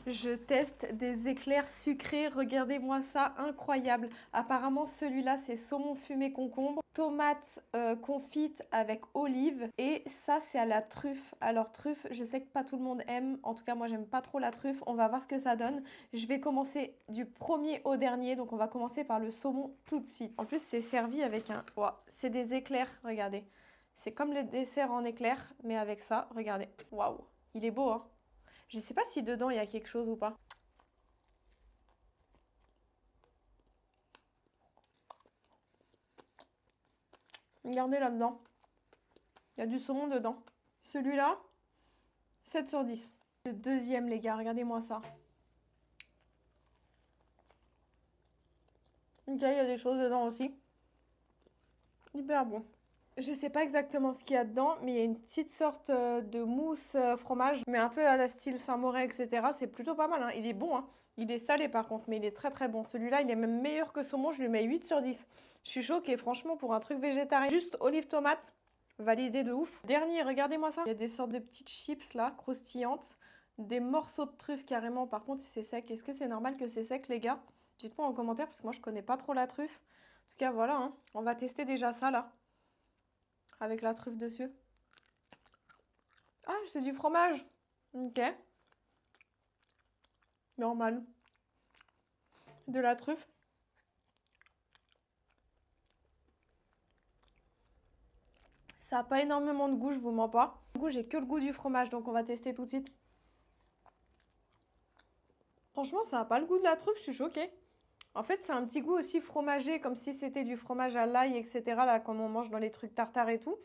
Je teste des éclairs sucrés, regardez-moi ça, incroyable. Apparemment celui-là c'est saumon fumé concombre, tomate confite avec olive et ça c'est à la truffe. Alors truffe, je sais que pas tout le monde aime, en tout cas moi j'aime pas trop la truffe, on va voir ce que ça donne. Je vais commencer du premier au dernier, donc on va commencer par le saumon tout de suite. En plus c'est servi avec un... Wow, c'est des éclairs, regardez. C'est comme les desserts en éclairs, mais avec ça, regardez. Waouh, il est beau hein. Je sais pas si dedans il y a quelque chose ou pas. Regardez là-dedans. Il y a du saumon dedans. Celui-là, 7 sur 10. Le deuxième, les gars, regardez-moi ça. Ok, il y a des choses dedans aussi. Hyper bon. Je sais pas exactement ce qu'il y a dedans, mais il y a une petite sorte de mousse fromage, mais un peu à la style Saint-Moré, etc. C'est plutôt pas mal, hein. Il est bon, hein. Il est salé par contre, mais il est très très bon. Celui-là, il est même meilleur que saumon, je lui mets 8 sur 10. Je suis choquée, franchement, pour un truc végétarien. Juste olive tomate, validé de ouf. Dernier, regardez-moi ça. Il y a des sortes de petites chips là, croustillantes. Des morceaux de truffe carrément, par contre, c'est sec. Est-ce que c'est normal que c'est sec, les gars? Dites-moi en commentaire, parce que moi, je connais pas trop la truffe. En tout cas, voilà, hein. On va tester déjà ça là avec la truffe dessus. Ah, c'est du fromage. Ok. Normal. De la truffe. Ça n'a pas énormément de goût, je vous mens pas. Du coup, j'ai que le goût du fromage, donc on va tester tout de suite. Franchement, ça n'a pas le goût de la truffe, je suis choquée. En fait, c'est un petit goût aussi fromagé, comme si c'était du fromage à l'ail, etc. Là, comme on mange dans les trucs tartare et tout.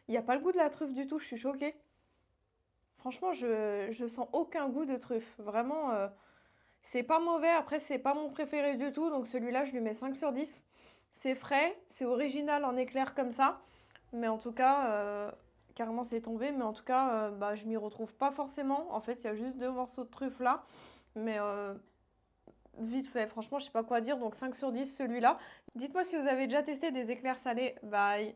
Il n'y a pas le goût de la truffe du tout, je suis choquée. Franchement, je sens aucun goût de truffe. Vraiment, c'est pas mauvais. Après, c'est pas mon préféré du tout. Donc celui-là, je lui mets 5 sur 10. C'est frais, c'est original en éclair comme ça. Mais en tout cas, carrément, c'est tombé. Mais en tout cas, bah, je m'y retrouve pas forcément. En fait, il y a juste deux morceaux de truffe là. Mais vite fait, franchement, je sais pas quoi dire. Donc 5 sur 10 celui-là. Dites-moi si vous avez déjà testé des éclairs salés. Bye!